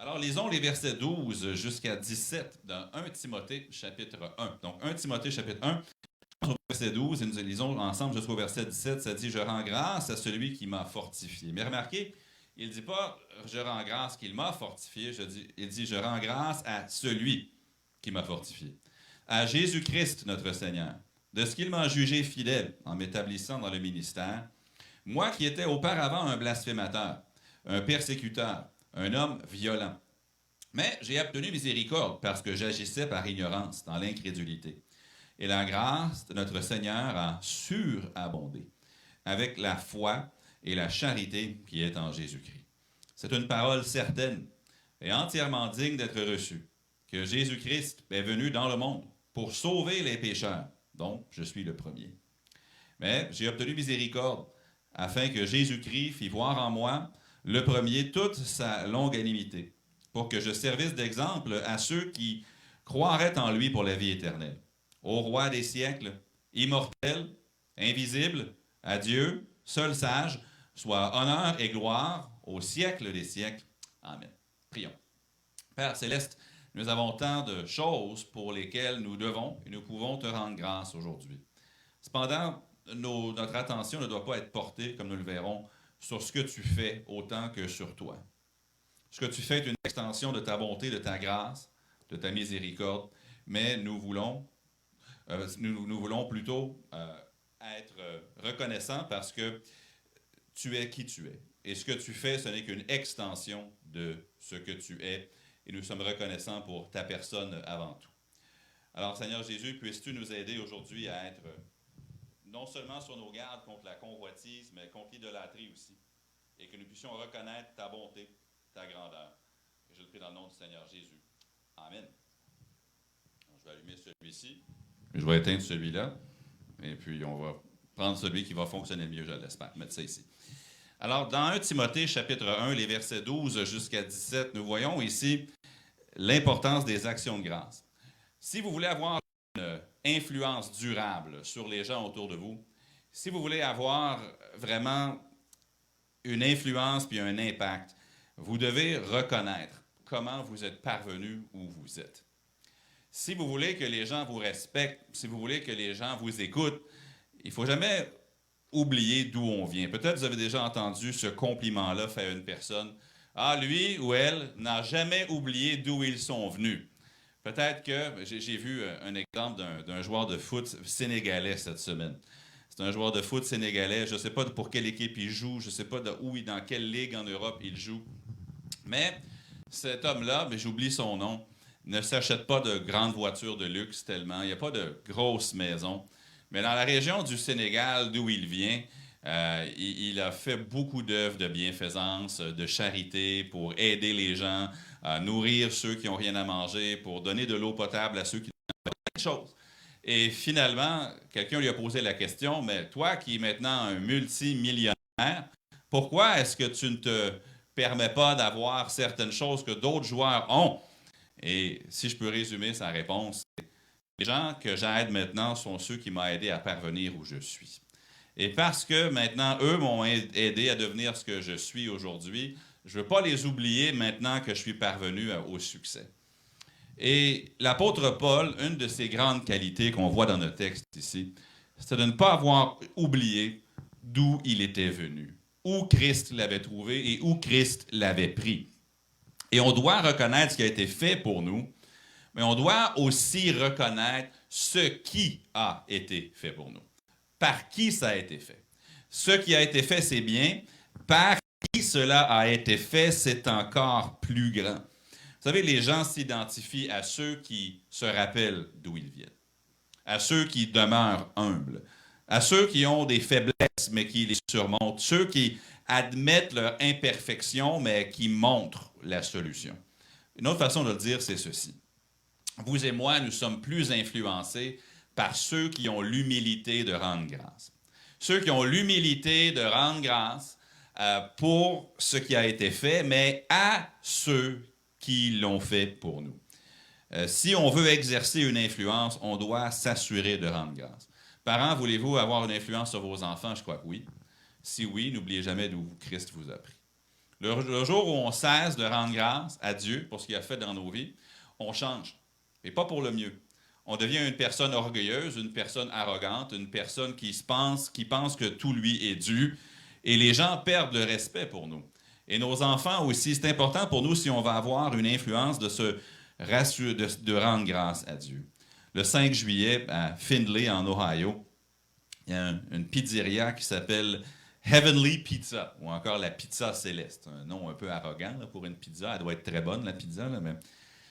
Alors, lisons les versets 12 jusqu'à 17 dans 1 Timothée chapitre 1. Donc, 1 Timothée chapitre 1, au verset 12, et nous lisons ensemble jusqu'au verset 17, ça dit « Je rends grâce à celui qui m'a fortifié ». Mais remarquez, il ne dit pas « Je rends grâce qu'il m'a fortifié », il dit « Je rends grâce à celui qui m'a fortifié ». À Jésus-Christ, notre Seigneur, de ce qu'il m'a jugé fidèle en m'établissant dans le ministère, moi qui étais auparavant un blasphémateur, un persécuteur, un homme violent. Mais j'ai obtenu miséricorde parce que j'agissais par ignorance, dans l'incrédulité. Et la grâce de notre Seigneur a surabondé avec la foi et la charité qui est en Jésus-Christ. C'est une parole certaine et entièrement digne d'être reçue, que Jésus-Christ est venu dans le monde pour sauver les pécheurs, dont je suis le premier. Mais j'ai obtenu miséricorde afin que Jésus-Christ fît voir en moi le premier toute sa longanimité, pour que je servisse d'exemple à ceux qui croiraient en lui pour la vie éternelle. Au roi des siècles, immortel, invisible, à Dieu, seul sage, soit honneur et gloire au siècle des siècles. Amen. Prions. Père céleste, nous avons tant de choses pour lesquelles nous devons et nous pouvons te rendre grâce aujourd'hui. Cependant, notre attention ne doit pas être portée, comme nous le verrons, sur ce que tu fais autant que sur toi. Ce que tu fais est une extension de ta bonté, de ta grâce, de ta miséricorde, mais nous voulons plutôt être reconnaissants parce que tu es qui tu es. Et ce que tu fais, ce n'est qu'une extension de ce que tu es. Et nous sommes reconnaissants pour ta personne avant tout. Alors, Seigneur Jésus, puisses-tu nous aider aujourd'hui à être non seulement sur nos gardes contre la convoitise, mais contre l'idolâtrie aussi. Et que nous puissions reconnaître ta bonté, ta grandeur. Et je le prie dans le nom du Seigneur Jésus. Amen. Alors, je vais allumer celui-ci. Je vais éteindre celui-là. Et puis, on va prendre celui qui va fonctionner le mieux, je l'espère. Mettre ça ici. Alors, dans 1 Timothée, chapitre 1, les versets 12 jusqu'à 17, nous voyons ici l'importance des actions de grâce. Si vous voulez avoir une influence durable sur les gens autour de vous, si vous voulez avoir vraiment une influence puis un impact, vous devez reconnaître comment vous êtes parvenu où vous êtes. Si vous voulez que les gens vous respectent, si vous voulez que les gens vous écoutent, il ne faut jamais oublier d'où on vient. Peut-être vous avez déjà entendu ce compliment-là fait à une personne. Ah, lui ou elle n'a jamais oublié d'où ils sont venus. Peut-être que j'ai vu un exemple d'un joueur de foot sénégalais cette semaine. C'est un joueur de foot sénégalais. Je ne sais pas pour quelle équipe il joue. Je ne sais pas dans quelle ligue en Europe il joue. Mais cet homme-là, mais j'oublie son nom, ne s'achète pas de grandes voitures de luxe tellement. Il n'y a pas de grosses maisons. Mais dans la région du Sénégal, d'où il vient, il a fait beaucoup d'œuvres de bienfaisance, de charité pour aider les gens, à nourrir ceux qui n'ont rien à manger, pour donner de l'eau potable à ceux qui n'ont pas de choses. Et finalement, quelqu'un lui a posé la question, mais toi qui es maintenant un multimillionnaire, pourquoi est-ce que tu ne te permets pas d'avoir certaines choses que d'autres joueurs ont? Et si je peux résumer sa réponse, les gens que j'aide maintenant sont ceux qui m'ont aidé à parvenir où je suis. Et parce que maintenant, eux m'ont aidé à devenir ce que je suis aujourd'hui, je ne veux pas les oublier maintenant que je suis parvenu au succès. Et l'apôtre Paul, une de ses grandes qualités qu'on voit dans notre texte ici, c'est de ne pas avoir oublié d'où il était venu, où Christ l'avait trouvé et où Christ l'avait pris. Et on doit reconnaître ce qui a été fait pour nous, mais on doit aussi reconnaître ce qui a été fait pour nous. Par qui ça a été fait. Ce qui a été fait, c'est bien. Par qui cela a été fait, c'est encore plus grand. Vous savez, les gens s'identifient à ceux qui se rappellent d'où ils viennent, à ceux qui demeurent humbles, à ceux qui ont des faiblesses, mais qui les surmontent, ceux qui admettent leur imperfection, mais qui montrent la solution. Une autre façon de le dire, c'est ceci. Vous et moi, nous sommes plus influencés par ceux qui ont l'humilité de rendre grâce. Ceux qui ont l'humilité de rendre grâce pour ce qui a été fait, mais à ceux qui l'ont fait pour nous. Si on veut exercer une influence, on doit s'assurer de rendre grâce. Parents, voulez-vous avoir une influence sur vos enfants? Je crois que oui. Si oui, n'oubliez jamais d'où Christ vous a pris. Le jour où on cesse de rendre grâce à Dieu pour ce qu'il a fait dans nos vies, on change. Et pas pour le mieux. On devient une personne orgueilleuse, une personne arrogante, une personne qui pense que tout lui est dû. Et les gens perdent le respect pour nous. Et nos enfants aussi, c'est important pour nous si on va avoir une influence de rendre grâce à Dieu. Le 5 juillet, à Findlay, en Ohio, il y a une pizzeria qui s'appelle Heavenly Pizza, ou encore la pizza céleste. Un nom un peu arrogant là, pour une pizza. Elle doit être très bonne, la pizza, là, mais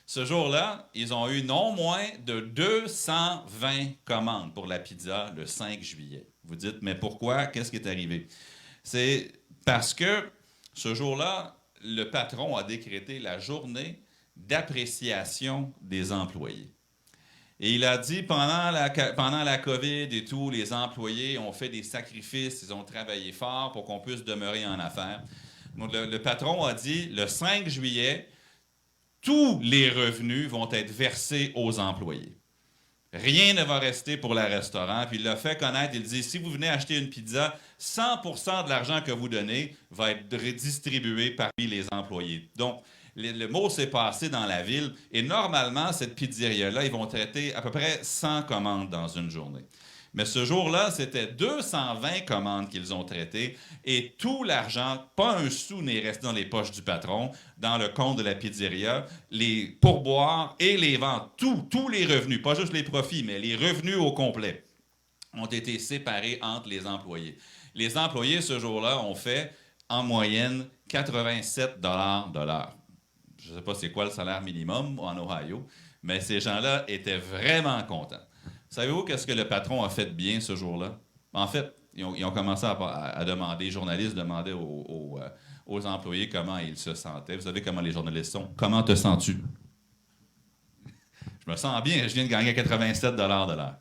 ce jour-là, ils ont eu non moins de 220 commandes pour la pizza le 5 juillet. Vous dites, mais pourquoi? Qu'est-ce qui est arrivé? C'est parce que ce jour-là, le patron a décrété la journée d'appréciation des employés. Et il a dit, pendant la COVID et tout, les employés ont fait des sacrifices, ils ont travaillé fort pour qu'on puisse demeurer en affaires. Donc, le patron a dit, le 5 juillet, tous les revenus vont être versés aux employés. Rien ne va rester pour le restaurant. Puis il l'a fait connaître, il dit, si vous venez acheter une pizza, 100% de l'argent que vous donnez va être redistribué parmi les employés. Donc, le mot s'est passé dans la ville et normalement, cette pizzeria-là, ils vont traiter à peu près 100 commandes dans une journée. Mais ce jour-là, c'était 220 commandes qu'ils ont traitées et tout l'argent, pas un sou n'est resté dans les poches du patron, dans le compte de la pizzeria, les pourboires et les ventes, tous les revenus, pas juste les profits, mais les revenus au complet, ont été séparés entre les employés. Les employés, ce jour-là, ont fait en moyenne 87 $ de l'heure. Je ne sais pas c'est quoi le salaire minimum en Ohio, mais ces gens-là étaient vraiment contents. Savez-vous qu'est-ce que le patron a fait de bien ce jour-là? En fait, ils ont commencé à demander, les journalistes demandaient aux employés comment ils se sentaient. Vous savez comment les journalistes sont. Comment te sens-tu? Je me sens bien, je viens de gagner 87 $ de l'heure.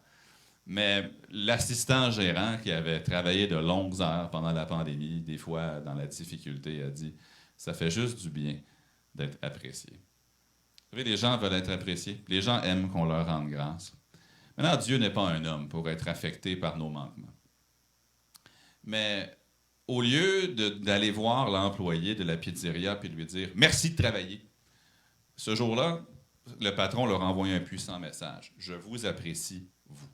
Mais l'assistant gérant qui avait travaillé de longues heures pendant la pandémie, des fois dans la difficulté, a dit « Ça fait juste du bien d'être apprécié. » Vous savez, les gens veulent être appréciés. Les gens aiment qu'on leur rende grâce. Maintenant, Dieu n'est pas un homme pour être affecté par nos manquements. Mais au lieu d'aller voir l'employé de la pizzeria et de lui dire « Merci de travailler », ce jour-là, le patron leur a envoyé un puissant message. « Je vous apprécie, vous. »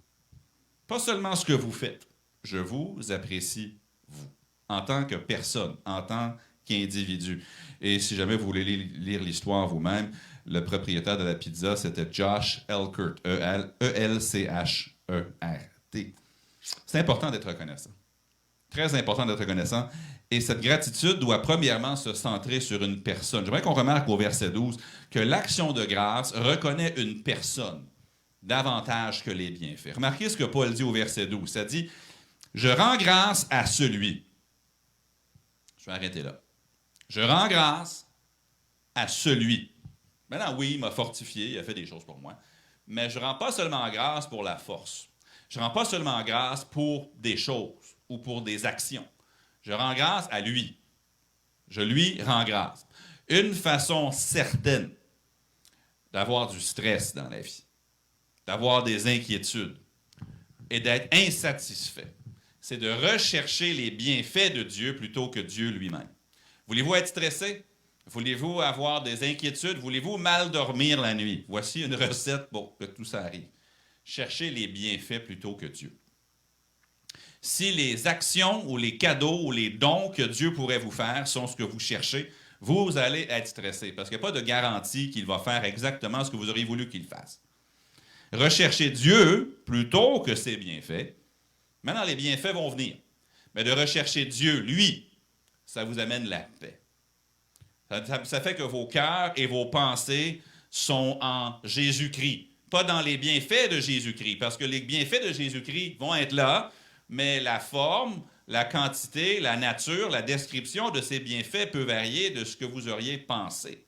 Pas seulement ce que vous faites, je vous apprécie, vous, en tant que personne, en tant qu'individu. Et si jamais vous voulez lire l'histoire vous-même, le propriétaire de la pizza, c'était Josh Elkert, E-L-C-H-E-R-T. C'est important d'être reconnaissant. Très important d'être reconnaissant. Et cette gratitude doit premièrement se centrer sur une personne. J'aimerais qu'on remarque au verset 12 que l'action de grâce reconnaît une personne davantage que les bienfaits. Remarquez ce que Paul dit au verset 12. Ça dit « Je rends grâce à celui. » Je vais arrêter là. « Je rends grâce à celui. » Maintenant, oui, il m'a fortifié, il a fait des choses pour moi. Mais je ne rends pas seulement grâce pour la force. Je ne rends pas seulement grâce pour des choses ou pour des actions. Je rends grâce à lui. Je lui rends grâce. Une façon certaine d'avoir du stress dans la vie, d'avoir des inquiétudes et d'être insatisfait, c'est de rechercher les bienfaits de Dieu plutôt que Dieu lui-même. Voulez-vous être stressé? Voulez-vous avoir des inquiétudes? Voulez-vous mal dormir la nuit? Voici une recette pour que tout ça arrive. Cherchez les bienfaits plutôt que Dieu. Si les actions ou les cadeaux ou les dons que Dieu pourrait vous faire sont ce que vous cherchez, vous allez être stressé parce qu'il n'y a pas de garantie qu'il va faire exactement ce que vous auriez voulu qu'il fasse. Recherchez Dieu plutôt que ses bienfaits. Maintenant, les bienfaits vont venir. Mais de rechercher Dieu, lui, ça vous amène la paix. Ça fait que vos cœurs et vos pensées sont en Jésus-Christ, pas dans les bienfaits de Jésus-Christ, parce que les bienfaits de Jésus-Christ vont être là, mais la forme, la quantité, la nature, la description de ces bienfaits peut varier de ce que vous auriez pensé.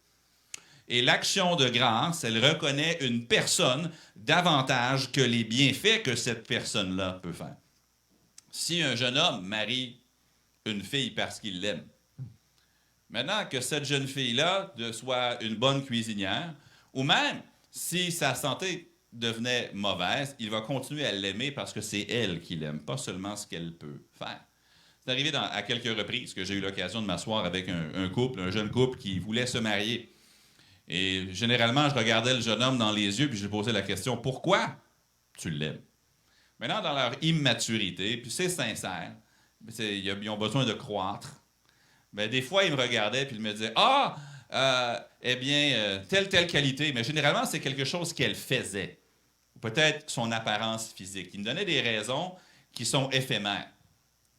Et l'action de grâce, elle reconnaît une personne davantage que les bienfaits que cette personne-là peut faire. Si un jeune homme marie une fille parce qu'il l'aime, maintenant que cette jeune fille-là soit une bonne cuisinière, ou même si sa santé devenait mauvaise, il va continuer à l'aimer parce que c'est elle qui l'aime, pas seulement ce qu'elle peut faire. C'est arrivé à quelques reprises que j'ai eu l'occasion de m'asseoir avec un couple, un jeune couple qui voulait se marier. Et généralement, je regardais le jeune homme dans les yeux puis je lui posais la question « Pourquoi tu l'aimes? » Maintenant, dans leur immaturité, puis c'est sincère, ils ont besoin de croître. Mais des fois, ils me regardaient puis ils me disaient « Ah, telle qualité. » Mais généralement, c'est quelque chose qu'elle faisait. Ou peut-être son apparence physique. Ils me donnaient des raisons qui sont éphémères.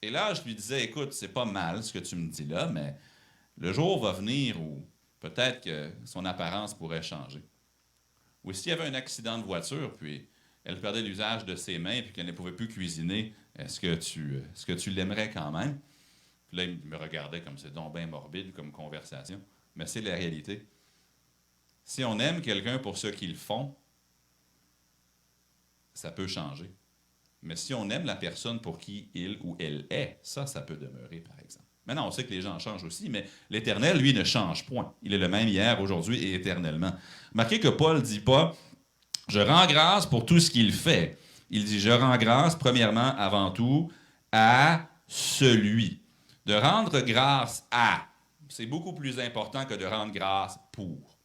Et là, je lui disais, écoute, c'est pas mal ce que tu me dis là, mais le jour va venir où peut-être que son apparence pourrait changer. Ou s'il y avait un accident de voiture, puis elle perdait l'usage de ses mains, puis qu'elle ne pouvait plus cuisiner, est-ce que tu l'aimerais quand même? Puis là, il me regardait comme c'est donc bien morbide comme conversation. Mais c'est la réalité. Si on aime quelqu'un pour ce qu'ils font, ça peut changer. Mais si on aime la personne pour qui il ou elle est, ça peut demeurer, par exemple. Maintenant, on sait que les gens changent aussi, mais l'Éternel, lui, ne change point. Il est le même hier, aujourd'hui et éternellement. Remarquez que Paul ne dit pas « Je rends grâce pour tout ce qu'il fait ». Il dit « Je rends grâce, premièrement, avant tout, à celui ». De rendre grâce à, c'est beaucoup plus important que de rendre grâce pour.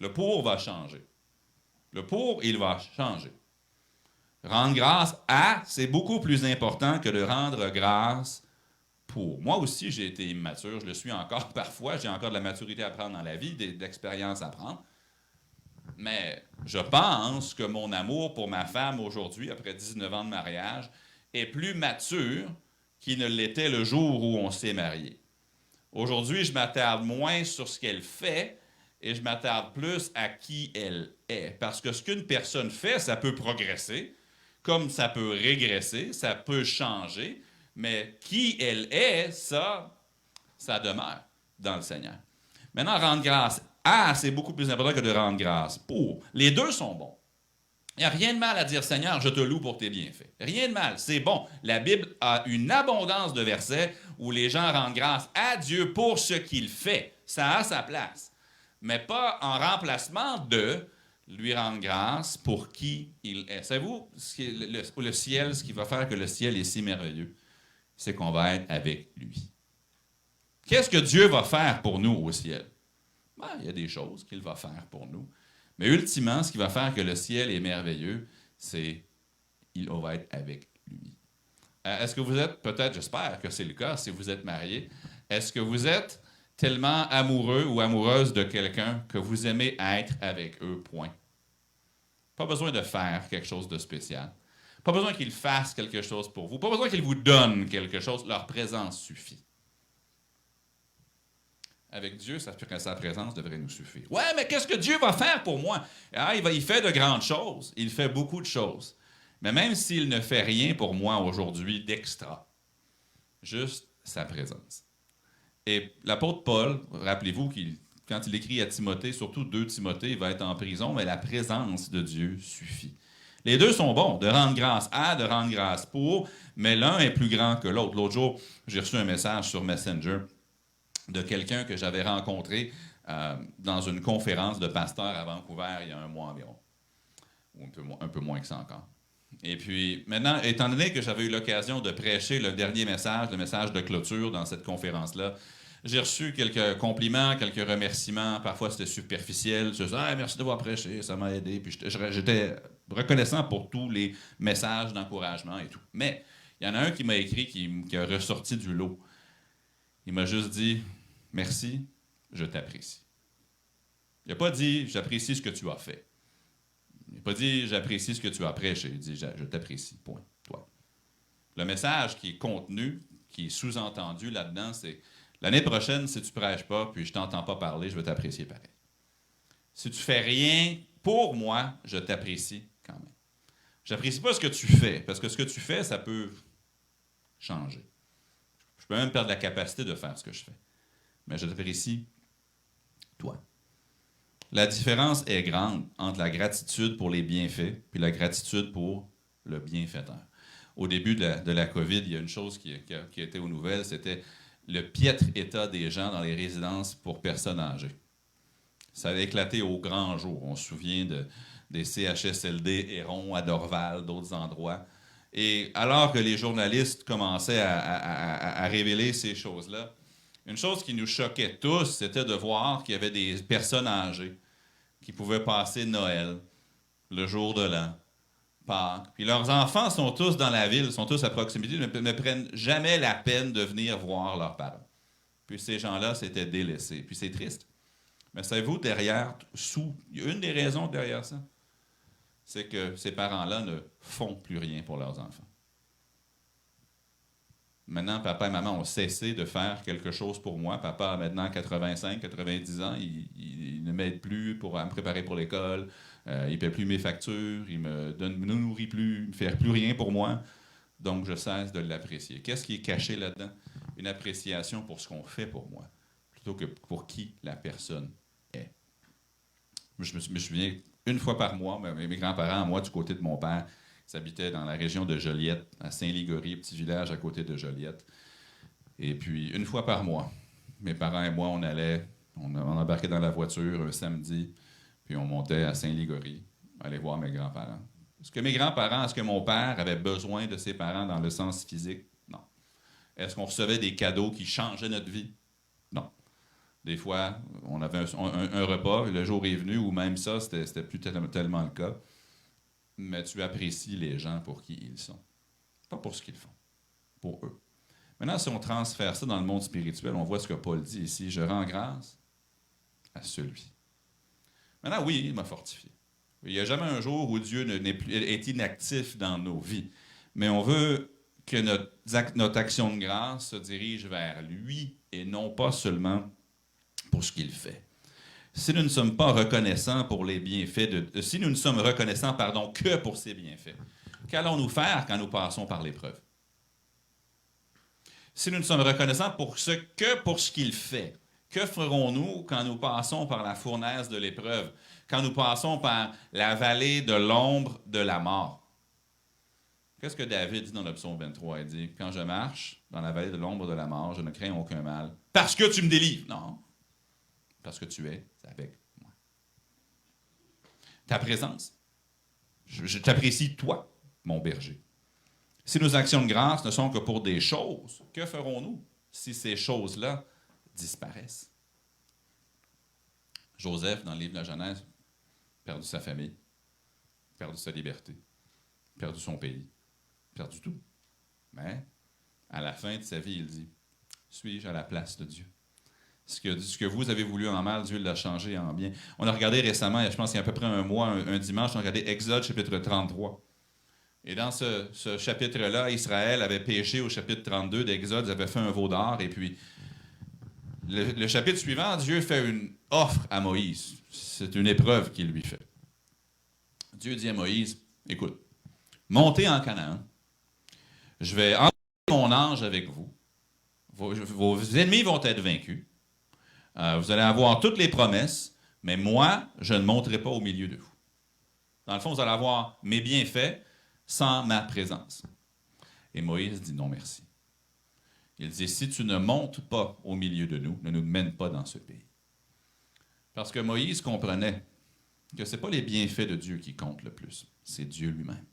Le pour va changer. Le pour, il va changer. Rendre grâce à, c'est beaucoup plus important que de rendre grâce pour. Moi aussi, j'ai été immature, je le suis encore parfois, j'ai encore de la maturité à prendre dans la vie, de l'expérience à prendre. Mais je pense que mon amour pour ma femme aujourd'hui, après 19 ans de mariage, est plus mature qu'il ne l'était le jour où on s'est marié. Aujourd'hui, je m'attarde moins sur ce qu'elle fait et je m'attarde plus à qui elle est. Parce que ce qu'une personne fait, ça peut progresser, comme ça peut régresser, ça peut changer, mais qui elle est, ça demeure dans le Seigneur. Maintenant, rendre grâce à, c'est beaucoup plus important que de rendre grâce pour. Les deux sont bons. Il n'y a rien de mal à dire « Seigneur, je te loue pour tes bienfaits ». Rien de mal, c'est bon. La Bible a une abondance de versets où les gens rendent grâce à Dieu pour ce qu'il fait. Ça a sa place. Mais pas en remplacement de lui rendre grâce pour qui il est. Savez-vous, le ciel, ce qui va faire que le ciel est si merveilleux, c'est qu'on va être avec lui. Qu'est-ce que Dieu va faire pour nous au ciel? Ben, il y a des choses qu'il va faire pour nous. Mais ultimement, ce qui va faire que le ciel est merveilleux, c'est qu'il va être avec lui. Est-ce que vous êtes, peut-être, j'espère que c'est le cas, si vous êtes marié, est-ce que vous êtes tellement amoureux ou amoureuse de quelqu'un que vous aimez être avec eux, point? Pas besoin de faire quelque chose de spécial. Pas besoin qu'ils fassent quelque chose pour vous. Pas besoin qu'ils vous donnent quelque chose. Leur présence suffit. Avec Dieu, sa présence devrait nous suffire. Ouais, mais qu'est-ce que Dieu va faire pour moi? Ah, il fait de grandes choses. Il fait beaucoup de choses. Mais même s'il ne fait rien pour moi aujourd'hui d'extra, juste sa présence. Et l'apôtre Paul, rappelez-vous quand il écrit à Timothée, surtout 2 Timothée, il va être en prison, mais la présence de Dieu suffit. Les deux sont bons, de rendre grâce à, de rendre grâce pour, mais l'un est plus grand que l'autre. L'autre jour, j'ai reçu un message sur Messenger de quelqu'un que j'avais rencontré dans une conférence de pasteurs à Vancouver il y a un mois environ, ou un peu moins que ça encore. Et puis, maintenant, étant donné que j'avais eu l'occasion de prêcher le dernier message, le message de clôture dans cette conférence-là, j'ai reçu quelques compliments, quelques remerciements. Parfois, c'était superficiel. Je disais, ah, merci d'avoir prêché, ça m'a aidé. Puis j'étais reconnaissant pour tous les messages d'encouragement et tout. Mais il y en a un qui m'a écrit qui a ressorti du lot. Il m'a juste dit, merci, je t'apprécie. Il n'a pas dit, j'apprécie ce que tu as fait. Il n'a pas dit, j'apprécie ce que tu as prêché. Il dit, je t'apprécie, point, toi. Le message qui est contenu, qui est sous-entendu là-dedans, c'est, l'année prochaine, si tu ne prêches pas, puis je ne t'entends pas parler, je vais t'apprécier pareil. Si tu ne fais rien pour moi, je t'apprécie quand même. Je n'apprécie pas ce que tu fais, parce que ce que tu fais, ça peut changer. Je peux même perdre la capacité de faire ce que je fais. Mais je t'apprécie, toi. La différence est grande entre la gratitude pour les bienfaits puis la gratitude pour le bienfaiteur. Au début de la COVID, il y a une chose qui était aux nouvelles, c'était le piètre état des gens dans les résidences pour personnes âgées. Ça a éclaté au grand jour. On se souvient des CHSLD, Héron, à Dorval, d'autres endroits. Et alors que les journalistes commençaient à révéler ces choses-là, une chose qui nous choquait tous, c'était de voir qu'il y avait des personnes âgées qui pouvaient passer Noël, le jour de l'an, Pâques. Puis leurs enfants sont tous dans la ville, sont tous à proximité, ne prennent jamais la peine de venir voir leurs parents. Puis ces gens-là s'étaient délaissés. Puis c'est triste. Mais savez-vous, une des raisons derrière ça, c'est que ces parents-là ne font plus rien pour leurs enfants. Maintenant, papa et maman ont cessé de faire quelque chose pour moi. Papa a maintenant 85, 90 ans. Il ne m'aide plus à me préparer pour l'école. Il ne paie plus mes factures. Il me nourrit plus. Il ne fait plus rien pour moi. Donc, je cesse de l'apprécier. Qu'est-ce qui est caché là-dedans? Une appréciation pour ce qu'on fait pour moi, plutôt que pour qui la personne est. Je me souviens, une fois par mois, mes grands-parents, moi, du côté de mon père, ils habitaient dans la région de Joliette, à Saint-Ligory, petit village à côté de Joliette. Et puis, une fois par mois, mes parents et moi, on embarquait dans la voiture un samedi, puis on montait à Saint-Ligory, aller voir mes grands-parents. Est-ce que mon père avait besoin de ses parents dans le sens physique? Non. Est-ce qu'on recevait des cadeaux qui changeaient notre vie? Non. Des fois, on avait un repas, le jour est venu, ou même ça, c'était plus tellement le cas. Mais tu apprécies les gens pour qui ils sont. Pas pour ce qu'ils font, pour eux. Maintenant, si on transfère ça dans le monde spirituel, on voit ce que Paul dit ici. Je rends grâce à celui. Maintenant, oui, il m'a fortifié. Il n'y a jamais un jour où Dieu est inactif dans nos vies. Mais on veut que notre action de grâce se dirige vers lui et non pas seulement pour ce qu'il fait. Si nous ne sommes pas reconnaissants pour les bienfaits si nous ne sommes reconnaissants, que pour ses bienfaits, qu'allons-nous faire quand nous passons par l'épreuve? Si nous ne sommes reconnaissants pour ce qu'il fait, que ferons-nous quand nous passons par la fournaise de l'épreuve, quand nous passons par la vallée de l'ombre de la mort? Qu'est-ce que David dit dans le psaume 23? Il dit, « Quand je marche dans la vallée de l'ombre de la mort, je ne crains aucun mal, parce que tu me délivres. » Non, parce que tu es avec moi. Ta présence, je t'apprécie, toi, mon berger. Si nos actions de grâce ne sont que pour des choses, que ferons-nous si ces choses-là disparaissent? Joseph, dans le livre de la Genèse, perdu sa famille, perdu sa liberté, perdu son pays, perdu tout. Mais, à la fin de sa vie, il dit, « Suis-je à la place de Dieu? » Ce que vous avez voulu en mal, Dieu l'a changé en bien. On a regardé récemment, je pense qu'il y a à peu près un mois, un dimanche, on a regardé Exode, chapitre 33. Et dans ce chapitre-là, Israël avait péché au chapitre 32 d'Exode, ils avaient fait un veau d'or, et puis le chapitre suivant, Dieu fait une offre à Moïse. C'est une épreuve qu'il lui fait. Dieu dit à Moïse, « Écoute, montez en Canaan, je vais envoyer mon ange avec vous, vos ennemis vont être vaincus, vous allez avoir toutes les promesses, mais moi, je ne monterai pas au milieu de vous. Dans le fond, vous allez avoir mes bienfaits sans ma présence. » Et Moïse dit non merci. Il dit, si tu ne montes pas au milieu de nous, ne nous mène pas dans ce pays. Parce que Moïse comprenait que ce n'est pas les bienfaits de Dieu qui comptent le plus, c'est Dieu lui-même.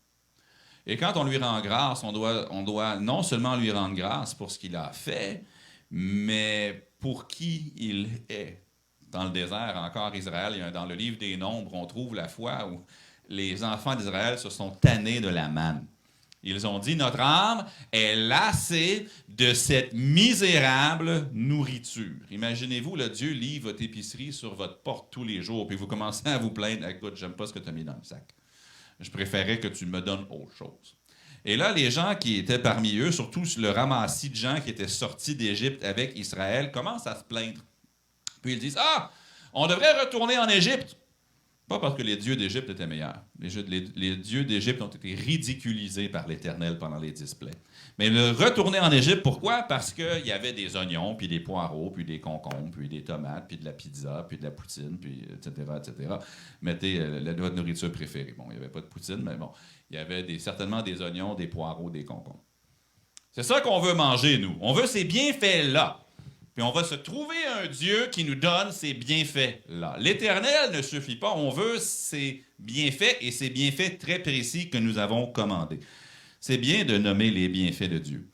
Et quand on lui rend grâce, on doit non seulement lui rendre grâce pour ce qu'il a fait, mais pour qui il est. Dans le désert, encore Israël, dans le livre des Nombres, on trouve la fois où les enfants d'Israël se sont tannés de la manne. Ils ont dit, notre âme est lassée de cette misérable nourriture. Imaginez-vous, le Dieu lit votre épicerie sur votre porte tous les jours, puis vous commencez à vous plaindre, écoute, j'aime pas ce que tu as mis dans le sac. Je préférais que tu me donnes autre chose. Et là, les gens qui étaient parmi eux, surtout le ramassis de gens qui étaient sortis d'Égypte avec Israël, commencent à se plaindre. Puis ils disent, ah, on devrait retourner en Égypte. Pas parce que les dieux d'Égypte étaient meilleurs. Les dieux d'Égypte ont été ridiculisés par l'Éternel pendant les 10 plaies. Mais le retourner en Égypte, pourquoi? Parce qu'il y avait des oignons, puis des poireaux, puis des concombres, puis des tomates, puis de la pizza, puis de la poutine, puis etc., etc. Mettez votre nourriture préférée. Bon, il n'y avait pas de poutine, mais bon, il y avait certainement des oignons, des poireaux, des concombres. C'est ça qu'on veut manger, nous. On veut ces bienfaits-là. Puis on va se trouver un Dieu qui nous donne ces bienfaits-là. L'Éternel ne suffit pas. On veut ces bienfaits et ces bienfaits très précis que nous avons commandés. C'est bien de nommer les bienfaits de Dieu.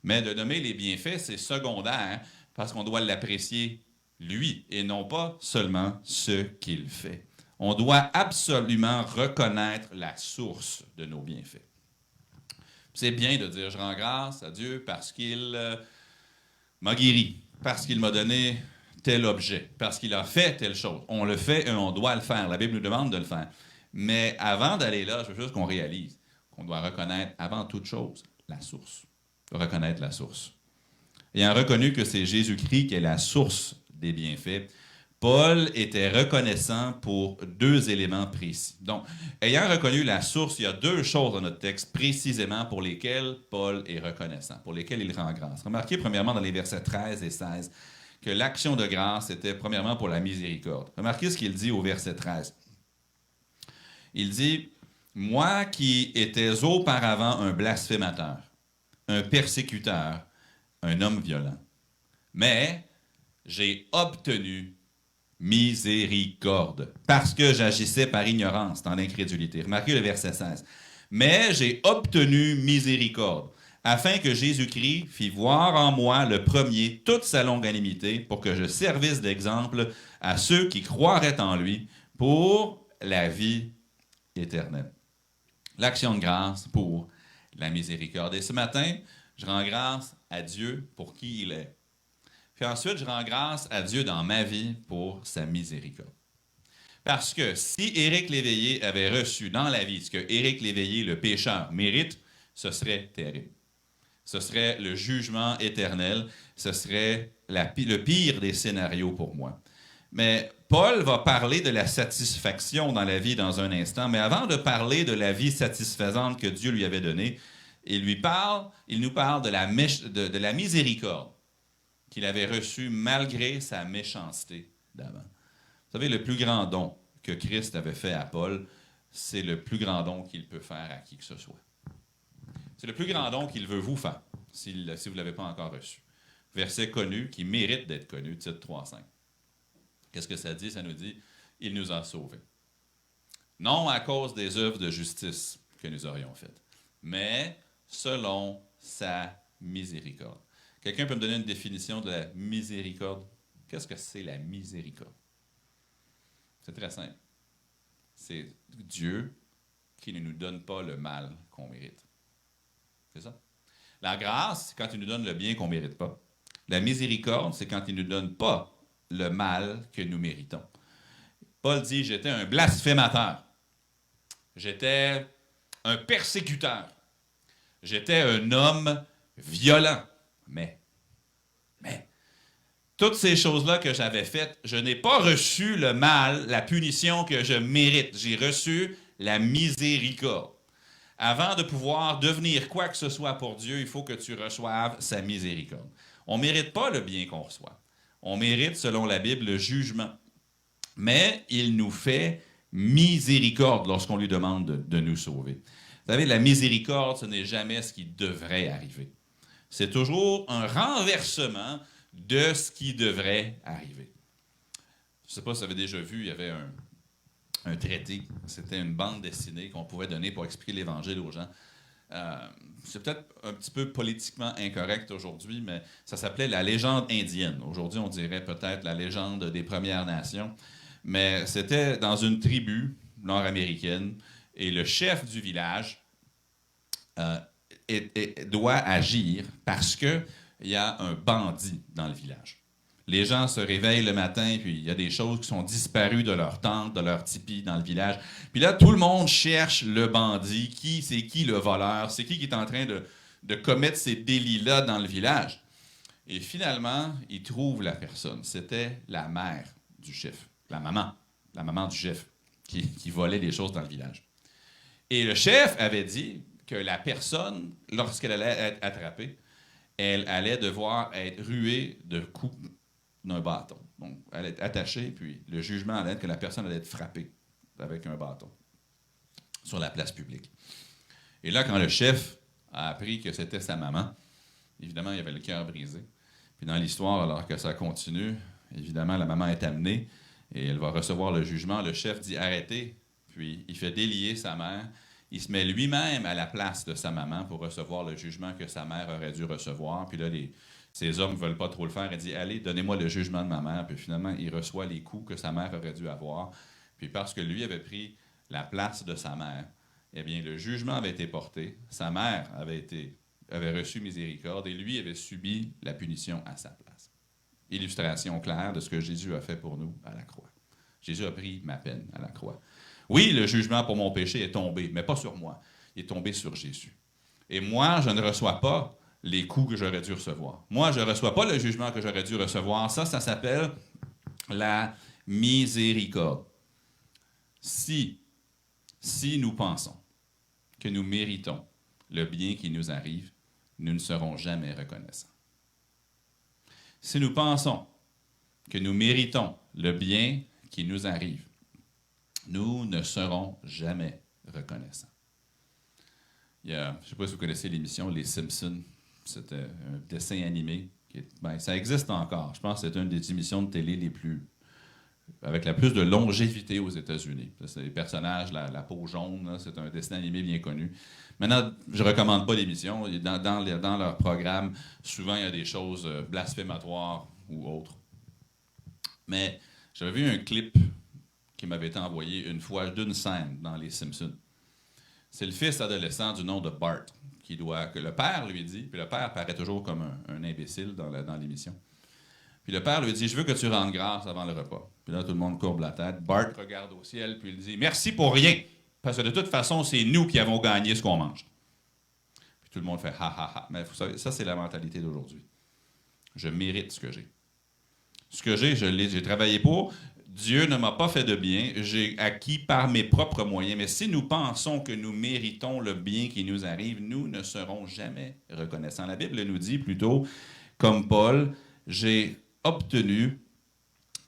Mais de nommer les bienfaits, c'est secondaire parce qu'on doit l'apprécier lui et non pas seulement ce qu'il fait. On doit absolument reconnaître la source de nos bienfaits. C'est bien de dire « je rends grâce à Dieu parce qu'il m'a guéri, parce qu'il m'a donné tel objet, parce qu'il a fait telle chose. » On le fait et on doit le faire. La Bible nous demande de le faire. Mais avant d'aller là, je veux juste qu'on réalise qu'on doit reconnaître avant toute chose la source. Reconnaître la source. Ayant reconnu que c'est Jésus-Christ qui est la source des bienfaits, Paul était reconnaissant pour deux éléments précis. Donc, ayant reconnu la source, il y a deux choses dans notre texte précisément pour lesquelles Paul est reconnaissant, pour lesquelles il rend grâce. Remarquez premièrement dans les versets 13 et 16 que l'action de grâce était premièrement pour la miséricorde. Remarquez ce qu'il dit au verset 13. Il dit « Moi qui étais auparavant un blasphémateur, un persécuteur, un homme violent, mais j'ai obtenu miséricorde, parce que j'agissais par ignorance dans l'incrédulité. » Remarquez le verset 16. « Mais j'ai obtenu miséricorde, afin que Jésus-Christ fît voir en moi le premier toute sa longanimité, pour que je servisse d'exemple à ceux qui croiraient en lui pour la vie éternelle. » L'action de grâce pour la miséricorde. Et ce matin, je rends grâce à Dieu pour qui il est. Puis ensuite, je rends grâce à Dieu dans ma vie pour sa miséricorde. Parce que si Éric Léveillé avait reçu dans la vie ce que Éric Léveillé, le pécheur, mérite, ce serait terrible. Ce serait le jugement éternel, ce serait le pire des scénarios pour moi. Mais Paul va parler de la satisfaction dans la vie dans un instant, mais avant de parler de la vie satisfaisante que Dieu lui avait donnée, il nous parle de la miséricorde qu'il avait reçue malgré sa méchanceté d'avant. Vous savez, le plus grand don que Christ avait fait à Paul, c'est le plus grand don qu'il peut faire à qui que ce soit. C'est le plus grand don qu'il veut vous faire, si vous ne l'avez pas encore reçu. Verset connu, qui mérite d'être connu, titre 3.5. Qu'est-ce que ça dit? Ça nous dit « Il nous a sauvés. » Non à cause des œuvres de justice que nous aurions faites, mais selon sa miséricorde. Quelqu'un peut me donner une définition de la miséricorde? Qu'est-ce que c'est la miséricorde? C'est très simple. C'est Dieu qui ne nous donne pas le mal qu'on mérite. C'est ça. La grâce, c'est quand il nous donne le bien qu'on ne mérite pas. La miséricorde, c'est quand il ne nous donne pas le mal que nous méritons. Paul dit, j'étais un blasphémateur. J'étais un persécuteur. J'étais un homme violent. Mais, toutes ces choses-là que j'avais faites, je n'ai pas reçu le mal, la punition que je mérite. J'ai reçu la miséricorde. Avant de pouvoir devenir quoi que ce soit pour Dieu, il faut que tu reçoives sa miséricorde. On ne mérite pas le bien qu'on reçoit. On mérite, selon la Bible, le jugement. Mais il nous fait miséricorde lorsqu'on lui demande de nous sauver. Vous savez, la miséricorde, ce n'est jamais ce qui devrait arriver. C'est toujours un renversement de ce qui devrait arriver. Je ne sais pas si vous avez déjà vu, il y avait un traité, c'était une bande dessinée qu'on pouvait donner pour expliquer l'Évangile aux gens. C'est peut-être un petit peu politiquement incorrect aujourd'hui, mais ça s'appelait la légende indienne. Aujourd'hui, on dirait peut-être la légende des Premières Nations. Mais c'était dans une tribu nord-américaine et le chef du village doit agir parce qu'il y a un bandit dans le village. Les gens se réveillent le matin, puis il y a des choses qui sont disparues de leur tente, de leur tipi dans le village. Puis là, tout le monde cherche le bandit. C'est qui le voleur? C'est qui est en train de commettre ces délits-là dans le village? Et finalement, ils trouvent la personne. C'était la mère du chef, la maman du chef, qui volait des choses dans le village. Et le chef avait dit que la personne, lorsqu'elle allait être attrapée, elle allait devoir être ruée de coups d'un bâton. Donc, elle est attachée, puis le jugement allait être que la personne allait être frappée avec un bâton sur la place publique. Et là, quand le chef a appris que c'était sa maman, évidemment, il avait le cœur brisé. Puis dans l'histoire, alors que ça continue, évidemment, la maman est amenée et elle va recevoir le jugement. Le chef dit « Arrêtez », puis il fait délier sa mère. Il se met lui-même à la place de sa maman pour recevoir le jugement que sa mère aurait dû recevoir. Puis là, ces hommes ne veulent pas trop le faire. Il dit, allez, donnez-moi le jugement de ma mère. Puis finalement, il reçoit les coups que sa mère aurait dû avoir. Puis parce que lui avait pris la place de sa mère, eh bien, le jugement avait été porté. Sa mère avait reçu miséricorde et lui avait subi la punition à sa place. Illustration claire de ce que Jésus a fait pour nous à la croix. Jésus a pris ma peine à la croix. Oui, le jugement pour mon péché est tombé, mais pas sur moi. Il est tombé sur Jésus. Et moi, je ne reçois pas les coups que j'aurais dû recevoir. Moi, je ne reçois pas le jugement que j'aurais dû recevoir. Ça s'appelle la miséricorde. Si nous pensons que nous méritons le bien qui nous arrive, nous ne serons jamais reconnaissants. Si nous pensons que nous méritons le bien qui nous arrive, nous ne serons jamais reconnaissants. Je ne sais pas si vous connaissez l'émission Les Simpsons. C'est un dessin animé. Ça existe encore. Je pense que c'est une des émissions de télé avec la plus de longévité aux États-Unis. C'est les personnages, la peau jaune, là, c'est un dessin animé bien connu. Maintenant, je ne recommande pas l'émission. Dans leur programme, souvent, il y a des choses blasphématoires ou autres. Mais j'avais vu un clip qui m'avait été envoyé une fois d'une scène dans Les Simpsons. C'est le fils adolescent du nom de Bart que le père lui dit, puis le père paraît toujours comme un imbécile dans l'émission. Puis le père lui dit, je veux que tu rendes grâce avant le repas. Puis là, tout le monde courbe la tête. Bart regarde au ciel, puis il dit, merci pour rien, parce que de toute façon, c'est nous qui avons gagné ce qu'on mange. Puis tout le monde fait, ha ha ha. Mais vous savez, ça, c'est la mentalité d'aujourd'hui. Je mérite ce que j'ai. Ce que j'ai travaillé pour. Dieu ne m'a pas fait de bien, j'ai acquis par mes propres moyens. Mais si nous pensons que nous méritons le bien qui nous arrive, nous ne serons jamais reconnaissants. La Bible nous dit plutôt, comme Paul, j'ai obtenu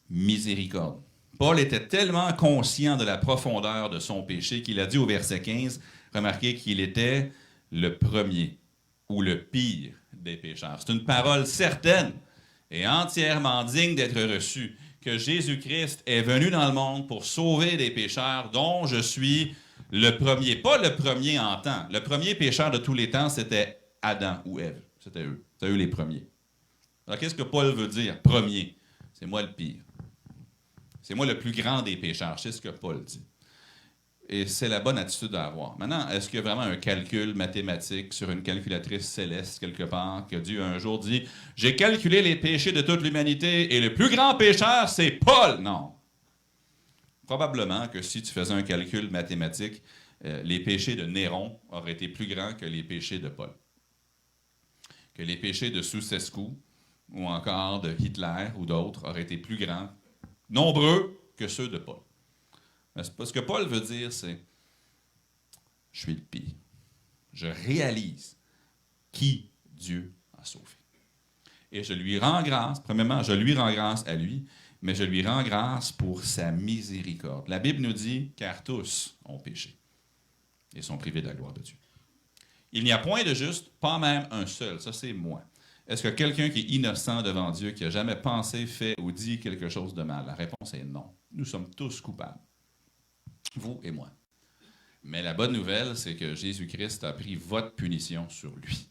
miséricorde. Paul était tellement conscient de la profondeur de son péché qu'il a dit au verset 15, remarquez qu'il était le premier ou le pire des pécheurs. C'est une parole certaine et entièrement digne d'être reçue, que Jésus-Christ est venu dans le monde pour sauver des pécheurs dont je suis le premier. Pas le premier en temps. Le premier pécheur de tous les temps, c'était Adam ou Ève. C'était eux. C'était eux les premiers. Alors, qu'est-ce que Paul veut dire? Premier. C'est moi le pire. C'est moi le plus grand des pécheurs. C'est ce que Paul dit. Et c'est la bonne attitude à avoir. Maintenant, est-ce qu'il y a vraiment un calcul mathématique sur une calculatrice céleste quelque part que Dieu un jour dit « J'ai calculé les péchés de toute l'humanité et le plus grand pécheur, c'est Paul! » Non. Probablement que si tu faisais un calcul mathématique, les péchés de Néron auraient été plus grands que les péchés de Paul. Que les péchés de Ceausescu ou encore de Hitler ou d'autres auraient été plus grands, nombreux que ceux de Paul. Ce que Paul veut dire, c'est « Je suis le pire. Je réalise qui Dieu a sauvé. Et je lui rends grâce, premièrement, je lui rends grâce à lui, mais je lui rends grâce pour sa miséricorde. La Bible nous dit « Car tous ont péché et sont privés de la gloire de Dieu. » Il n'y a point de juste, pas même un seul. Ça, c'est moi. Est-ce que quelqu'un qui est innocent devant Dieu, qui n'a jamais pensé, fait ou dit quelque chose de mal? La réponse est non. Nous sommes tous coupables. Vous et moi. Mais la bonne nouvelle, c'est que Jésus-Christ a pris votre punition sur lui.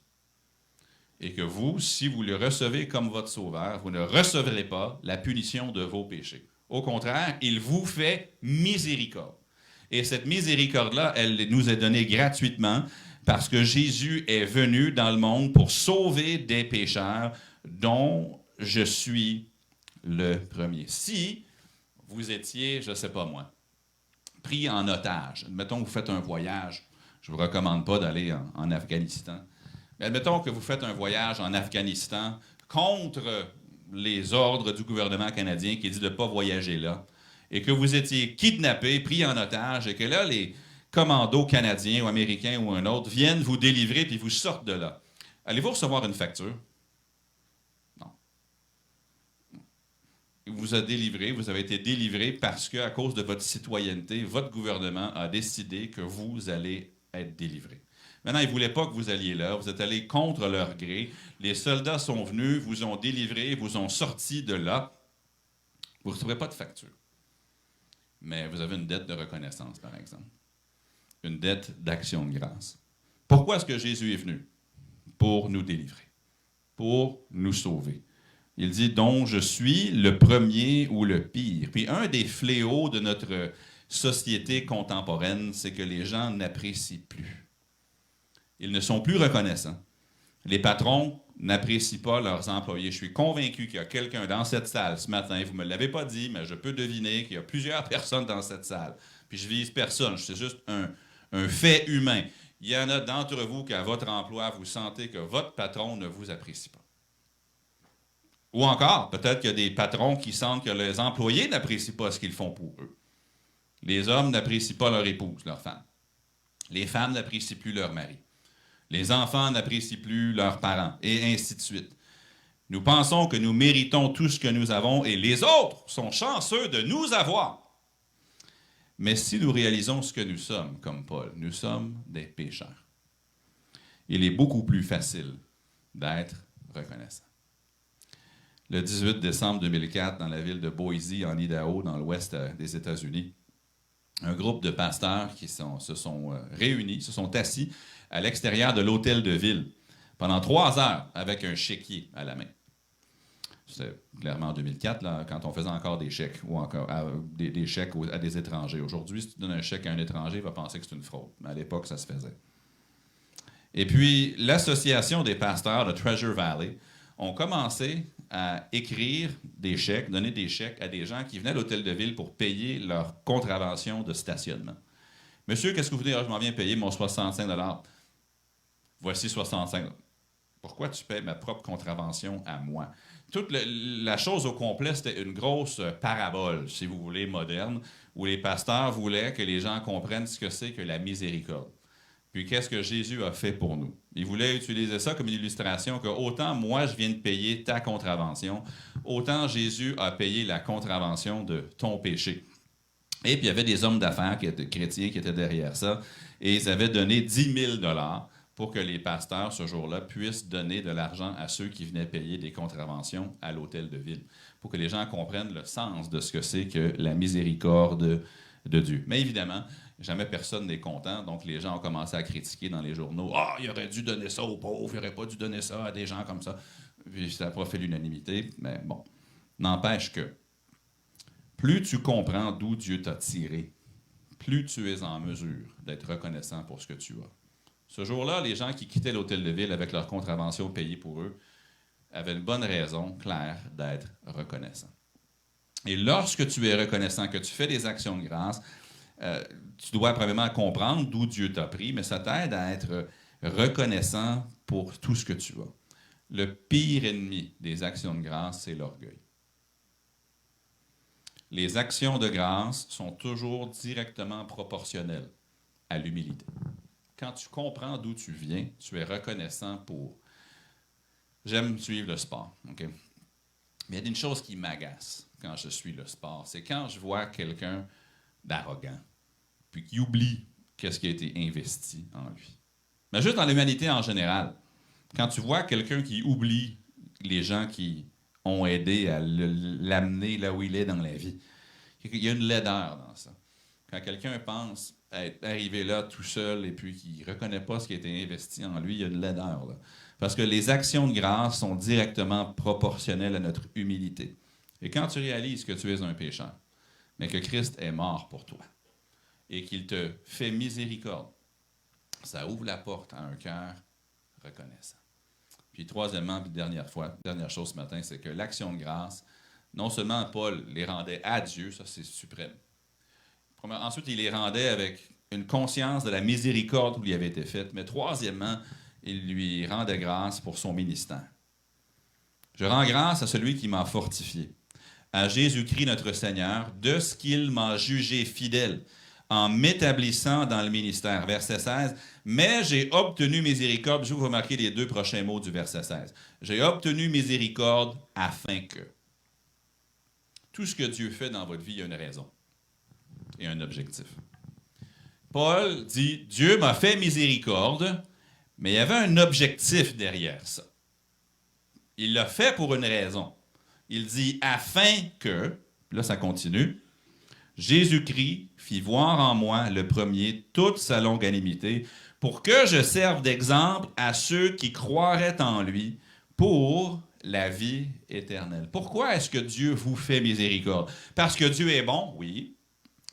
Et que vous, si vous le recevez comme votre sauveur, vous ne recevrez pas la punition de vos péchés. Au contraire, il vous fait miséricorde. Et cette miséricorde-là, elle nous est donnée gratuitement parce que Jésus est venu dans le monde pour sauver des pécheurs dont je suis le premier. Si vous étiez, je ne sais pas moi, pris en otage. Admettons que vous faites un voyage. Je ne vous recommande pas d'aller en Afghanistan. Mais admettons que vous faites un voyage en Afghanistan contre les ordres du gouvernement canadien qui dit de ne pas voyager là, et que vous étiez kidnappé, pris en otage, et que là, les commandos canadiens ou américains ou un autre viennent vous délivrer puis vous sortent de là. Allez-vous recevoir une facture? Non. Vous a délivré, vous avez été délivré parce qu'à cause de votre citoyenneté, votre gouvernement a décidé que vous allez être délivré. Maintenant, ils ne voulaient pas que vous alliez là, vous êtes allé contre leur gré, les soldats sont venus, vous ont délivré, vous ont sorti de là, vous ne recevrez pas de facture. Mais vous avez une dette de reconnaissance, par exemple. une dette d'action de grâce. Pourquoi est-ce que Jésus est venu? Pour nous délivrer, pour nous sauver. Il dit donc je suis le premier ou le pire. Puis un des fléaux de notre société contemporaine, c'est que les gens n'apprécient plus. Ils ne sont plus reconnaissants. Les patrons n'apprécient pas leurs employés. Je suis convaincu qu'il y a quelqu'un dans cette salle ce matin, vous ne me l'avez pas dit, mais je peux deviner qu'il y a plusieurs personnes dans cette salle. Puis je vise personne, c'est juste un fait humain. Il y en a d'entre vous qu'à votre emploi, vous sentez que votre patron ne vous apprécie pas. Ou encore, peut-être qu'il y a des patrons qui sentent que les employés n'apprécient pas ce qu'ils font pour eux. Les hommes n'apprécient pas leur épouse, leur femme. Les femmes n'apprécient plus leur mari. Les enfants n'apprécient plus leurs parents, et ainsi de suite. Nous pensons que nous méritons tout ce que nous avons et les autres sont chanceux de nous avoir. Mais si nous réalisons ce que nous sommes, comme Paul, nous sommes des pécheurs. Il est beaucoup plus facile d'être reconnaissant. Le 18 décembre 2004, dans la ville de Boise, en Idaho, dans l'ouest des États-Unis, un groupe de pasteurs qui se sont réunis, se sont assis à l'extérieur de l'hôtel de ville pendant 3 heures avec un chéquier à la main. C'était clairement en 2004, là, quand on faisait encore des chèques ou encore des chèques à des étrangers. Aujourd'hui, si tu donnes un chèque à un étranger, il va penser que c'est une fraude. Mais à l'époque, ça se faisait. Et puis, l'association des pasteurs de Treasure Valley ont commencé à écrire des chèques, donner des chèques à des gens qui venaient à l'hôtel de ville pour payer leur contravention de stationnement. Monsieur, qu'est-ce que vous voulez? Je m'en viens payer mon 65 $. Voici 65 $. Pourquoi tu paies ma propre contravention à moi? Toute la chose au complet, c'était une grosse parabole, si vous voulez, moderne, où les pasteurs voulaient que les gens comprennent ce que c'est que la miséricorde. Puis qu'est-ce que Jésus a fait pour nous? Il voulait utiliser ça comme une illustration que autant moi je viens de payer ta contravention, autant Jésus a payé la contravention de ton péché. Et puis il y avait des hommes d'affaires qui étaient chrétiens qui étaient derrière ça, et ils avaient donné 10 000 $ pour que les pasteurs, ce jour-là, puissent donner de l'argent à ceux qui venaient payer des contraventions à l'hôtel de ville, pour que les gens comprennent le sens de ce que c'est que la miséricorde de Dieu. Mais évidemment, jamais personne n'est content, donc les gens ont commencé à critiquer dans les journaux. « Ah, il aurait dû donner ça aux pauvres, il n'aurait pas dû donner ça à des gens comme ça. » Puis ça n'a pas fait l'unanimité, mais bon. N'empêche que, plus tu comprends d'où Dieu t'a tiré, plus tu es en mesure d'être reconnaissant pour ce que tu as. Ce jour-là, les gens qui quittaient l'hôtel de ville avec leur contravention payée pour eux avaient une bonne raison claire d'être reconnaissants. Et lorsque tu es reconnaissant, que tu fais des actions de grâce, tu dois premièrement comprendre d'où Dieu t'a pris, mais ça t'aide à être reconnaissant pour tout ce que tu as. Le pire ennemi des actions de grâce, c'est l'orgueil. Les actions de grâce sont toujours directement proportionnelles à l'humilité. Quand tu comprends d'où tu viens, tu es reconnaissant pour... J'aime suivre le sport, OK? Mais il y a une chose qui m'agace quand je suis le sport, c'est quand je vois quelqu'un d'arrogant, puis qui oublie qu'est-ce qui a été investi en lui. Mais juste dans l'humanité en général, quand tu vois quelqu'un qui oublie les gens qui ont aidé à l'amener là où il est dans la vie, il y a une laideur dans ça. Quand quelqu'un pense être arrivé là tout seul et puis qu'il ne reconnaît pas ce qui a été investi en lui, il y a une laideur là. Parce que les actions de grâce sont directement proportionnelles à notre humilité. Et quand tu réalises que tu es un pécheur, mais que Christ est mort pour toi et qu'il te fait miséricorde, ça ouvre la porte à un cœur reconnaissant. Puis troisièmement, puis dernière chose ce matin, c'est que l'action de grâce, non seulement Paul les rendait à Dieu, ça c'est suprême. Ensuite, il les rendait avec une conscience de la miséricorde où il avait été faite. Mais troisièmement, il lui rendait grâce pour son ministère. Je rends grâce à celui qui m'a fortifié, à Jésus-Christ notre Seigneur, de ce qu'il m'a jugé fidèle, en m'établissant dans le ministère. Verset 16, « Mais j'ai obtenu miséricorde », je vais vous remarquer les 2 prochains mots du verset 16. « J'ai obtenu miséricorde afin que... » Tout ce que Dieu fait dans votre vie, il y a une raison et un objectif. Paul dit, Dieu m'a fait miséricorde, mais il y avait un objectif derrière ça. Il l'a fait pour une raison. Il dit, afin que, là ça continue, Jésus-Christ fit voir en moi le premier toute sa longanimité, pour que je serve d'exemple à ceux qui croiraient en lui pour la vie éternelle. Pourquoi est-ce que Dieu vous fait miséricorde? Parce que Dieu est bon? Oui.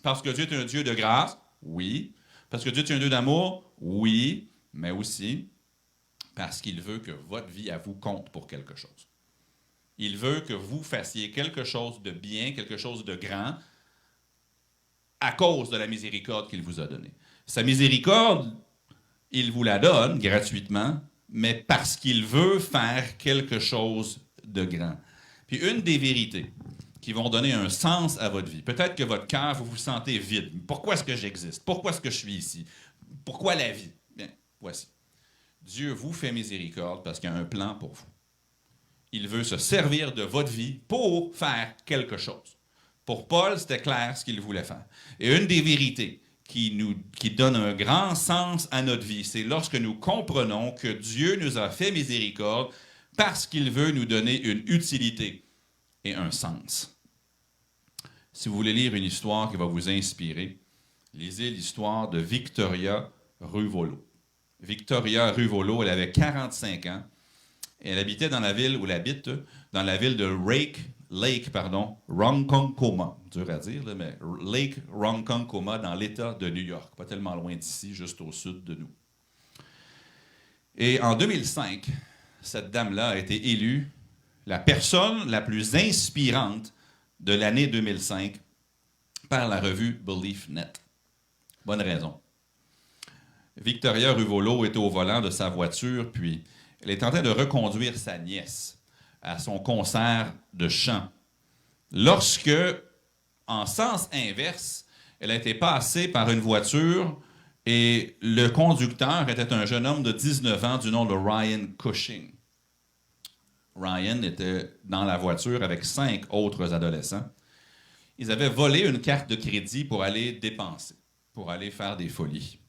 Parce que Dieu est un Dieu de grâce? Oui. Parce que Dieu est un Dieu d'amour? Oui. Mais aussi parce qu'il veut que votre vie à vous compte pour quelque chose. Il veut que vous fassiez quelque chose de bien, quelque chose de grand, à cause de la miséricorde qu'il vous a donnée. Sa miséricorde, il vous la donne gratuitement, mais parce qu'il veut faire quelque chose de grand. Puis une des vérités qui vont donner un sens à votre vie, peut-être que votre cœur, vous vous sentez vide. Pourquoi est-ce que j'existe? Pourquoi est-ce que je suis ici? Pourquoi la vie? Bien, voici. Dieu vous fait miséricorde parce qu'il a un plan pour vous. Il veut se servir de votre vie pour faire quelque chose. Pour Paul, c'était clair ce qu'il voulait faire. Et une des vérités qui donne un grand sens à notre vie, c'est lorsque nous comprenons que Dieu nous a fait miséricorde parce qu'il veut nous donner une utilité et un sens. Si vous voulez lire une histoire qui va vous inspirer, lisez l'histoire de Victoria Ruvolo. Victoria Ruvolo, elle avait 45 ans. Elle habitait dans la ville, ou elle habite, dans la ville de Ronkonkoma. Dur à dire, là, mais Lake Ronkonkoma dans l'État de New York. Pas tellement loin d'ici, juste au sud de nous. Et en 2005, cette dame-là a été élue la personne la plus inspirante de l'année 2005 par la revue BeliefNet. Bonne raison. Victoria Ruvolo était au volant de sa voiture, puis elle est en train de reconduire sa nièce à son concert de chant. Lorsque, en sens inverse, elle a été passée par une voiture et le conducteur était un jeune homme de 19 ans du nom de Ryan Cushing. Ryan était dans la voiture avec 5 autres adolescents. Ils avaient volé une carte de crédit pour aller dépenser, pour aller faire des folies.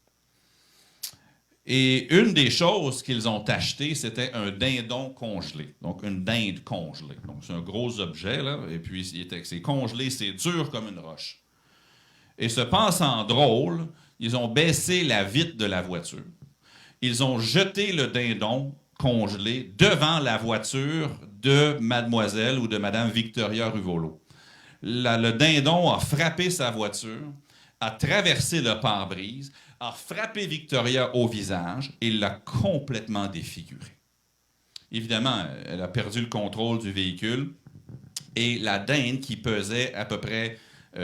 Et une des choses qu'ils ont achetées, c'était un dindon congelé. Donc, une dinde congelée. Donc, c'est un gros objet, là. Et puis, c'est congelé, c'est dur comme une roche. Et se pensant drôle, ils ont baissé la vitre de la voiture. Ils ont jeté le dindon congelé devant la voiture de mademoiselle ou de madame Victoria Ruvolo. Le dindon a frappé sa voiture, a traversé le pare-brise, a frappé Victoria au visage et l'a complètement défigurée. Évidemment, elle a perdu le contrôle du véhicule et la dinde, qui pesait à peu près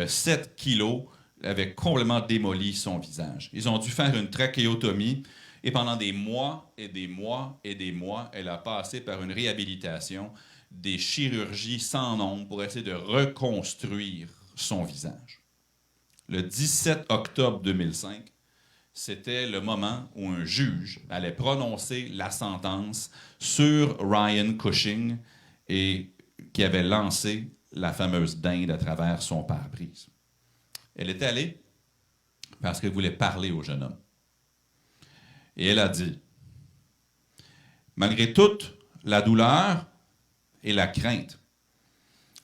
7 kilos, avait complètement démoli son visage. Ils ont dû faire une trachéotomie et pendant des mois et des mois et des mois, elle a passé par une réhabilitation, des chirurgies sans nombre pour essayer de reconstruire son visage. Le 17 octobre 2005, c'était le moment où un juge allait prononcer la sentence sur Ryan Cushing et qui avait lancé la fameuse dinde à travers son pare-brise. Elle est allée parce qu'elle voulait parler au jeune homme. Et elle a dit, malgré toute la douleur et la crainte,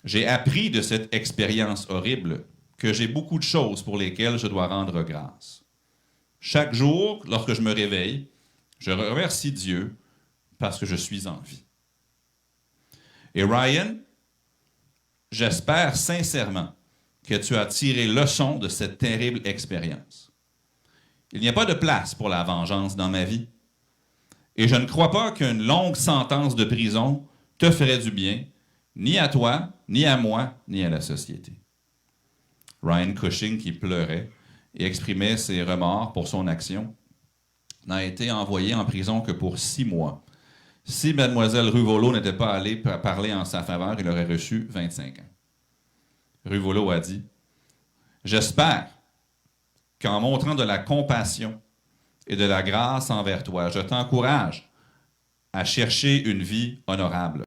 j'ai appris de cette expérience horrible que j'ai beaucoup de choses pour lesquelles je dois rendre grâce. Chaque jour, lorsque je me réveille, je remercie Dieu parce que je suis en vie. Et Ryan, j'espère sincèrement que tu as tiré leçon de cette terrible expérience. Il n'y a pas de place pour la vengeance dans ma vie. Et je ne crois pas qu'une longue sentence de prison te ferait du bien, ni à toi, ni à moi, ni à la société. Ryan Cushing, qui pleurait et exprimait ses remords pour son action, n'a été envoyé en prison que pour 6 mois. Si Mlle Ruvolo n'était pas allée parler en sa faveur, il aurait reçu 25 ans. Ruvolo a dit, « J'espère qu'en montrant de la compassion et de la grâce envers toi, je t'encourage à chercher une vie honorable.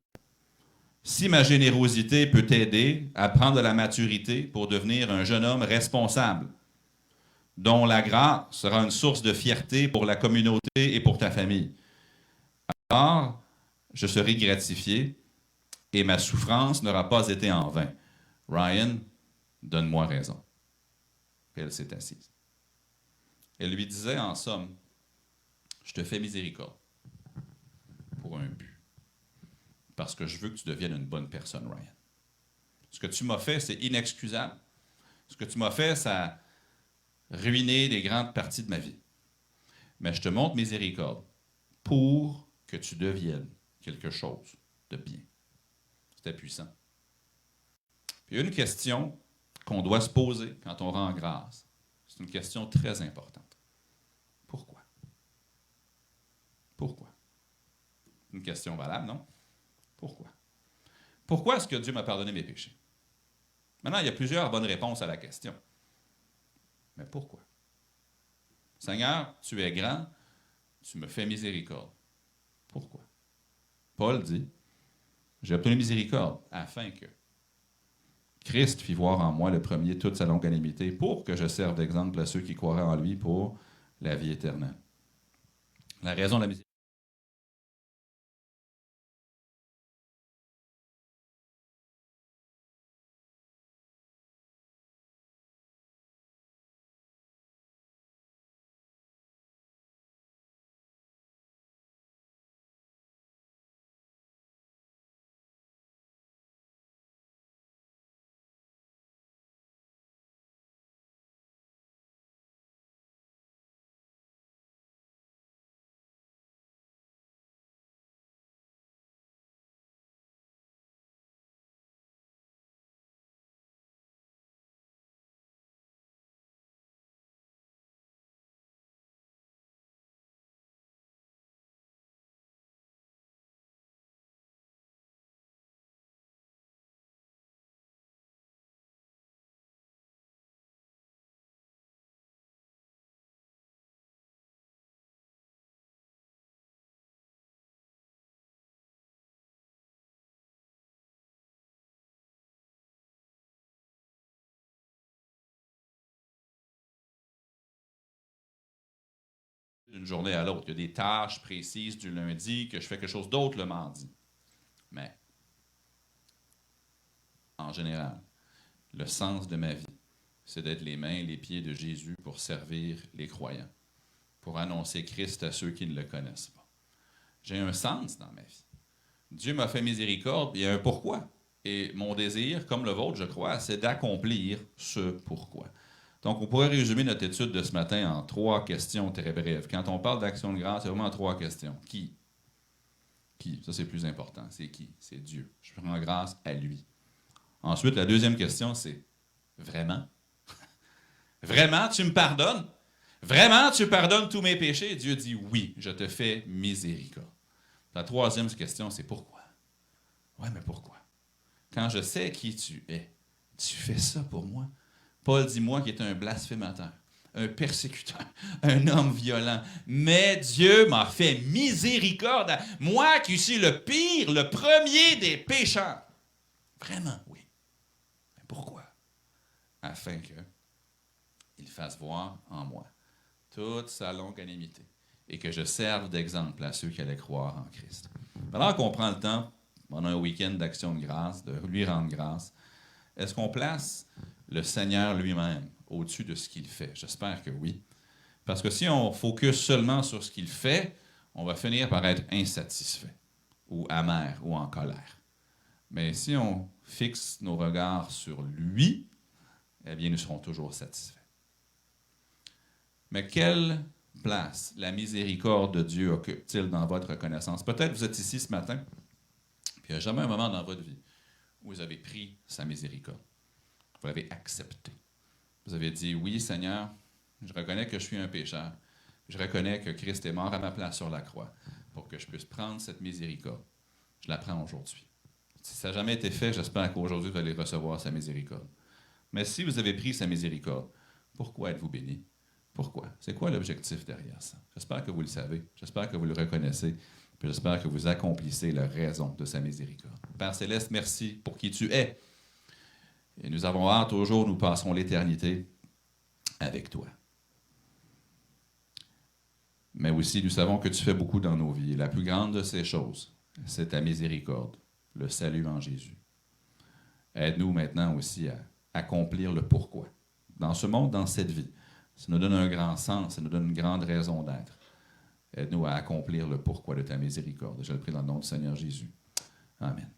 Si ma générosité peut t'aider à prendre de la maturité pour devenir un jeune homme responsable, dont la grâce sera une source de fierté pour la communauté et pour ta famille, alors je serai gratifié et ma souffrance n'aura pas été en vain. Ryan, donne-moi raison. » Puis elle s'est assise. Elle lui disait en somme, je te fais miséricorde pour un but. Parce que je veux que tu deviennes une bonne personne, Ryan. Ce que tu m'as fait, c'est inexcusable. Ce que tu m'as fait, ça a ruiné des grandes parties de ma vie. Mais je te montre miséricorde pour que tu deviennes quelque chose de bien. C'était puissant. Puis il y a une question qu'on doit se poser quand on rend grâce. C'est une question très importante. Pourquoi? Pourquoi? Une question valable, non? Pourquoi? Pourquoi est-ce que Dieu m'a pardonné mes péchés? Maintenant, il y a plusieurs bonnes réponses à la question. Mais pourquoi? Seigneur, tu es grand, tu me fais miséricorde. Pourquoi? Paul dit, j'ai obtenu miséricorde afin que Christ fit voir en moi le premier toute sa longanimité pour que je serve d'exemple à ceux qui croiraient en lui pour la vie éternelle. La raison de la miséricorde. D'une journée à l'autre. Il y a des tâches précises du lundi, que je fais quelque chose d'autre le mardi. Mais, en général, le sens de ma vie, c'est d'être les mains et les pieds de Jésus pour servir les croyants, pour annoncer Christ à ceux qui ne le connaissent pas. J'ai un sens dans ma vie. Dieu m'a fait miséricorde, il y a un pourquoi. Et mon désir, comme le vôtre, je crois, c'est d'accomplir ce pourquoi. Donc, on pourrait résumer notre étude de ce matin en 3 questions très brèves. Quand on parle d'action de grâce, c'est vraiment 3 questions. Qui? Qui? Ça, c'est plus important. C'est qui? C'est Dieu. Je rends grâce à lui. Ensuite, la deuxième question, c'est vraiment? Vraiment, tu me pardonnes? Vraiment, tu pardonnes tous mes péchés? Dieu dit oui, je te fais miséricorde. La troisième question, c'est pourquoi? Ouais, mais pourquoi? Quand je sais qui tu es, tu fais ça pour moi. Paul dit, moi qui est un blasphémateur, un persécuteur, un homme violent, mais Dieu m'a fait miséricorde à moi qui suis le pire, le premier des pécheurs. Vraiment, oui. Mais pourquoi? Afin qu'il fasse voir en moi toute sa longanimité et que je serve d'exemple à ceux qui allaient croire en Christ. Alors qu'on prend le temps, pendant un week-end d'action de grâce, de lui rendre grâce, est-ce qu'on place le Seigneur lui-même au-dessus de ce qu'il fait? J'espère que oui. Parce que si on focus seulement sur ce qu'il fait, on va finir par être insatisfait ou amer ou en colère. Mais si on fixe nos regards sur lui, eh bien, nous serons toujours satisfaits. Mais quelle place la miséricorde de Dieu occupe-t-il dans votre reconnaissance? Peut-être vous êtes ici ce matin, puis il n'y a jamais un moment dans votre vie où vous avez pris sa miséricorde. Vous l'avez accepté. Vous avez dit, oui, Seigneur, je reconnais que je suis un pécheur. Je reconnais que Christ est mort à ma place sur la croix pour que je puisse prendre cette miséricorde. Je la prends aujourd'hui. Si ça n'a jamais été fait, j'espère qu'aujourd'hui, vous allez recevoir sa miséricorde. Mais si vous avez pris sa miséricorde, pourquoi êtes-vous béni? Pourquoi? C'est quoi l'objectif derrière ça? J'espère que vous le savez. J'espère que vous le reconnaissez. Puis j'espère que vous accomplissez la raison de sa miséricorde. Père Céleste, merci pour qui tu es. Et nous avons hâte au jour où nous passerons l'éternité avec toi. Mais aussi, nous savons que tu fais beaucoup dans nos vies. Et la plus grande de ces choses, c'est ta miséricorde, le salut en Jésus. Aide-nous maintenant aussi à accomplir le pourquoi dans ce monde, dans cette vie. Ça nous donne un grand sens, ça nous donne une grande raison d'être. Aide-nous à accomplir le pourquoi de ta miséricorde. Je le prie dans le nom du Seigneur Jésus. Amen.